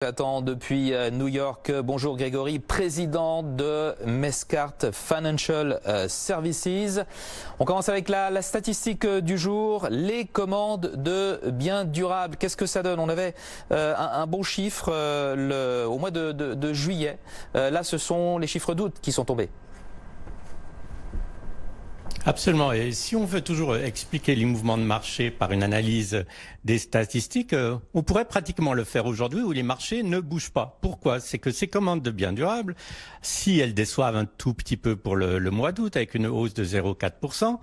J'attends depuis New York. Bonjour Grégory, président de Mescart Financial Services. On commence avec la statistique du jour, les commandes de biens durables. Qu'est-ce que ça donne? On avait un bon chiffre au mois de juillet. Là, ce sont les chiffres d'août qui sont tombés. Absolument. Et si on veut toujours expliquer les mouvements de marché par une analyse des statistiques, on pourrait pratiquement le faire aujourd'hui où les marchés ne bougent pas. Pourquoi? C'est que ces commandes de biens durables, si elles déçoivent un tout petit peu pour le mois d'août avec une hausse de 0,4%,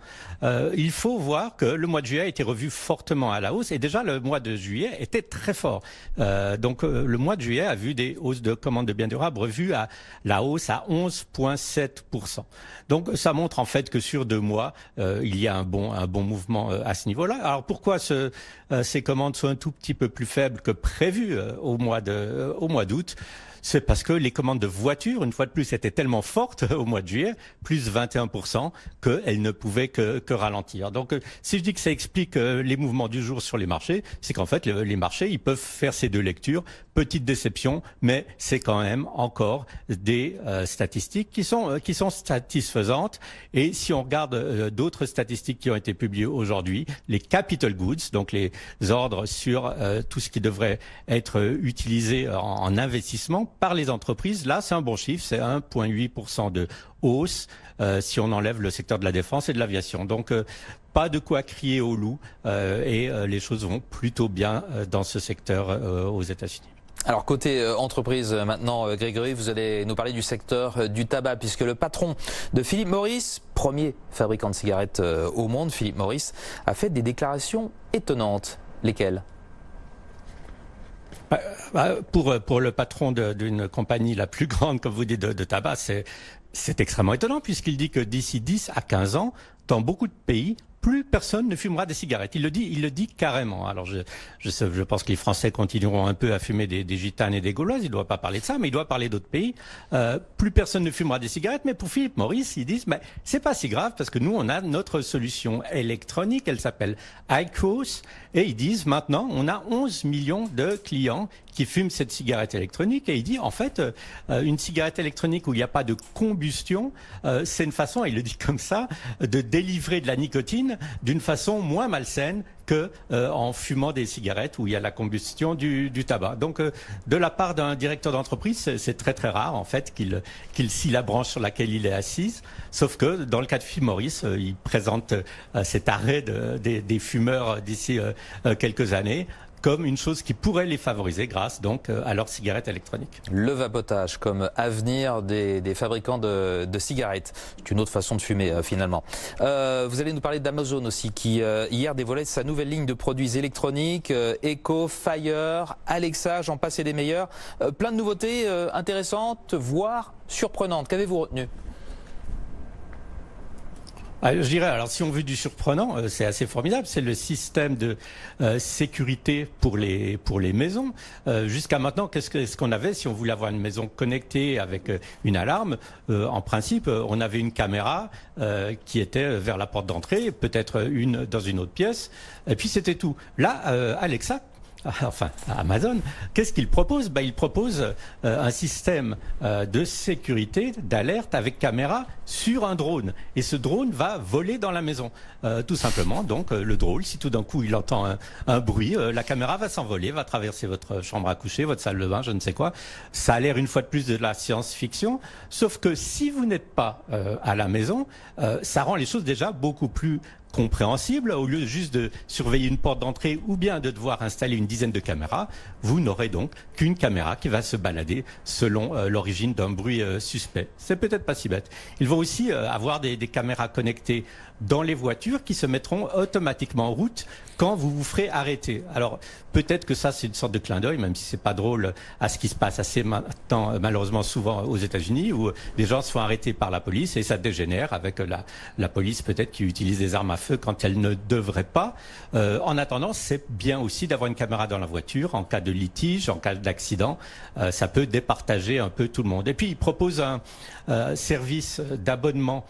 il faut voir que le mois de juillet a été revu fortement à la hausse et déjà le mois de juillet était très fort. Donc le mois de juillet a vu des hausses de commandes de biens durables revues à la hausse à 11,7%. Donc ça montre en fait que sur 2 mois, il y a un bon mouvement à ce niveau-là. Alors pourquoi ces commandes sont un tout petit peu plus faibles que prévu au mois d'août? C'est parce que les commandes de voitures, une fois de plus, étaient tellement fortes au mois de juillet, plus 21%, qu'elles ne pouvaient que ralentir. Donc, si je dis que ça explique les mouvements du jour sur les marchés, c'est qu'en fait, les marchés, ils peuvent faire ces deux lectures. Petite déception, mais c'est quand même encore des statistiques qui sont satisfaisantes. Et si on regarde d'autres statistiques qui ont été publiées aujourd'hui, les capital goods, donc les ordres sur tout ce qui devrait être utilisé en investissement par les entreprises, là c'est un bon chiffre, c'est 1,8% de hausse si on enlève le secteur de la défense et de l'aviation. Donc pas de quoi crier au loup et les choses vont plutôt bien dans ce secteur aux États-Unis. Alors côté entreprise maintenant, Grégory, vous allez nous parler du secteur du tabac puisque le patron de Philip Morris, premier fabricant de cigarettes au monde, Philip Morris, a fait des déclarations étonnantes. Lesquelles? Pour le patron d'une compagnie la plus grande, comme vous dites, de tabac, c'est extrêmement étonnant puisqu'il dit que d'ici 10 à 15 ans, dans beaucoup de pays, plus personne ne fumera des cigarettes. Il le dit carrément. Alors je pense que les Français continueront un peu à fumer des gitanes et des gauloises. Il ne doit pas parler de ça, mais il doit parler d'autres pays. Plus personne ne fumera des cigarettes. Mais pour Philip Morris, ils disent, mais c'est pas si grave parce que nous on a notre solution électronique. Elle s'appelle IQOS et ils disent maintenant on a 11 millions de clients qui fument cette cigarette électronique. Et il dit en fait une cigarette électronique où il n'y a pas de combustion, c'est une façon, il le dit comme ça, de délivrer de la nicotine d'une façon moins malsaine que en fumant des cigarettes où il y a la combustion du tabac. Donc de la part d'un directeur d'entreprise, c'est très très rare en fait qu'il scie la branche sur laquelle il est assis. Sauf que dans le cas de Philip Morris, il présente cet arrêt des fumeurs d'ici quelques années comme une chose qui pourrait les favoriser grâce donc à leur cigarette électronique. Le vapotage comme avenir des fabricants de cigarettes. C'est une autre façon de fumer finalement. Vous allez nous parler d'Amazon aussi qui hier dévoilait sa nouvelle ligne de produits électroniques, Echo, Fire, Alexa, j'en passe et des meilleurs. Plein de nouveautés intéressantes, voire surprenantes. Qu'avez-vous retenu ? Je dirais, alors si on veut du surprenant, c'est assez formidable, c'est le système de sécurité pour les maisons. Jusqu'à maintenant, qu'est-ce qu'on avait si on voulait avoir une maison connectée avec une alarme? En principe, on avait une caméra qui était vers la porte d'entrée, peut-être une dans une autre pièce, et puis c'était tout. Là, Alexa, enfin Amazon, qu'est-ce qu'il propose? Il propose un système de sécurité, d'alerte avec caméra sur un drone. Et ce drone va voler dans la maison. Tout simplement, donc le drone, si tout d'un coup il entend un bruit, la caméra va s'envoler, va traverser votre chambre à coucher, votre salle de bain, je ne sais quoi. Ça a l'air une fois de plus de la science-fiction, sauf que si vous n'êtes pas à la maison, ça rend les choses déjà beaucoup plus compréhensible. Au lieu juste de surveiller une porte d'entrée ou bien de devoir installer une dizaine de caméras, vous n'aurez donc qu'une caméra qui va se balader selon l'origine d'un bruit suspect. C'est peut-être pas si bête. Ils vont aussi avoir des caméras connectées dans les voitures qui se mettront automatiquement en route quand vous vous ferez arrêter. Alors peut-être que ça c'est une sorte de clin d'œil, même si c'est pas drôle, à ce qui se passe assez maintenant malheureusement souvent aux États-Unis où des gens se font arrêter par la police et ça dégénère avec la police peut-être qui utilise des armes à feu quand elle ne devrait pas. En attendant, c'est bien aussi d'avoir une caméra dans la voiture en cas de litige, en cas d'accident. Ça peut départager un peu tout le monde. Et puis il propose un service d'abonnement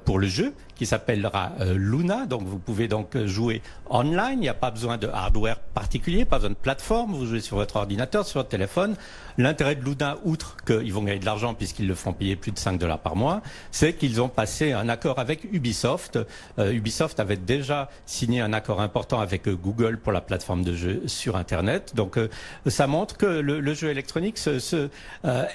pour le jeu qui s'appellera Luna. Donc vous pouvez donc jouer online. Il n'y a pas besoin de hardware particulier, pas besoin de plateforme. Vous jouez sur votre ordinateur, sur votre téléphone. L'intérêt de Luna, outre qu'ils vont gagner de l'argent puisqu'ils le font payer plus de 5 $ par mois, c'est qu'ils ont passé un accord avec Ubisoft. Ubisoft avait déjà signé un accord important avec Google pour la plateforme de jeu sur Internet. Donc ça montre que le jeu électronique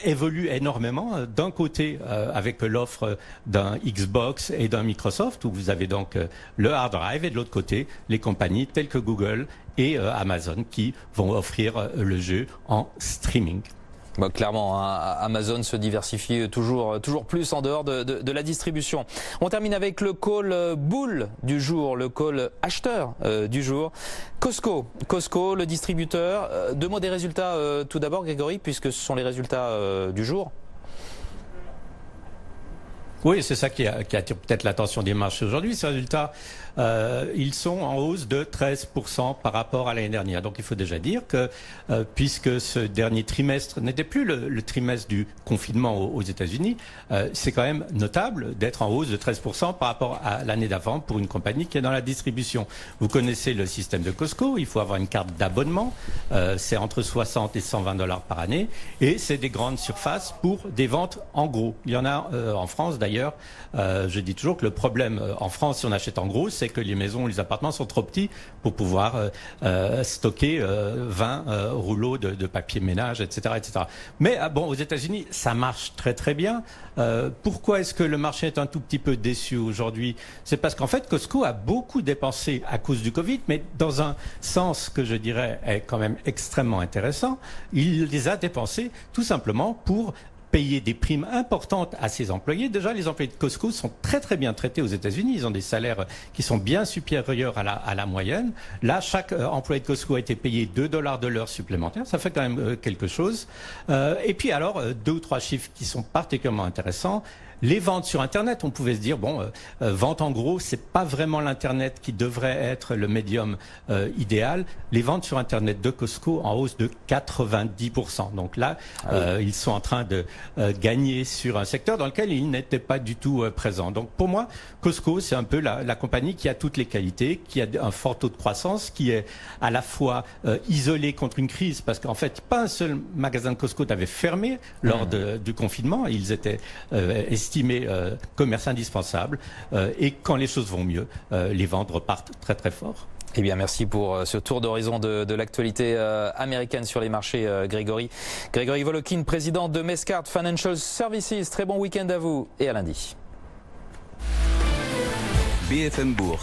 évolue énormément. D'un côté, avec l'offre d'un Xbox et d'un Microsoft, où vous avez donc le hard drive, et de l'autre côté, les compagnies telles que Google et Amazon qui vont offrir le jeu en streaming. Bon, clairement, hein, Amazon se diversifie toujours plus en dehors de la distribution. On termine avec le call bull du jour, le call acheteur du jour. Costco, le distributeur. Deux mots des résultats tout d'abord, Grégory, puisque ce sont les résultats du jour. Oui, c'est ça qui attire peut-être l'attention des marchés aujourd'hui. Ces résultats, ils sont en hausse de 13% par rapport à l'année dernière. Donc il faut déjà dire que puisque ce dernier trimestre n'était plus le trimestre du confinement aux États-Unis, c'est quand même notable d'être en hausse de 13% par rapport à l'année d'avant pour une compagnie qui est dans la distribution. Vous connaissez le système de Costco, il faut avoir une carte d'abonnement, c'est entre 60 et 120 $ par année, et c'est des grandes surfaces pour des ventes en gros. Il y en a en France d'ailleurs. Je dis toujours que le problème en France, si on achète en gros, c'est que les maisons ou les appartements sont trop petits pour pouvoir stocker 20 rouleaux de papier ménage, etc., etc. Mais bon, aux États-Unis, ça marche très très bien. Pourquoi est-ce que le marché est un tout petit peu déçu aujourd'hui? C'est parce qu'en fait, Costco a beaucoup dépensé à cause du Covid, mais dans un sens que je dirais est quand même extrêmement intéressant. Il les a dépensés tout simplement pour payer des primes importantes à ses employés. Déjà, les employés de Costco sont très très bien traités aux États-Unis. Ils ont des salaires qui sont bien supérieurs à la moyenne. Là, chaque employé de Costco a été payé 2 $ de l'heure supplémentaire. Ça fait quand même quelque chose. Et puis alors, 2 ou 3 chiffres qui sont particulièrement intéressants. Les ventes sur Internet, on pouvait se dire, bon, vente en gros, c'est pas vraiment l'Internet qui devrait être le médium idéal. Les ventes sur Internet de Costco en hausse de 90%. Donc là, ils sont en train de gagner sur un secteur dans lequel ils n'étaient pas du tout présents. Donc pour moi, Costco, c'est un peu la compagnie qui a toutes les qualités, qui a un fort taux de croissance, qui est à la fois isolée contre une crise, parce qu'en fait, pas un seul magasin de Costco n'avait fermé lors du confinement. Ils étaient estimés commerce indispensable, et quand les choses vont mieux, les ventes repartent très très fort. Eh bien, merci pour ce tour d'horizon de l'actualité américaine sur les marchés, Grégory. Grégory Volokin, président de Mescart Financial Services. Très bon week-end à vous et à lundi. BFM Bourse.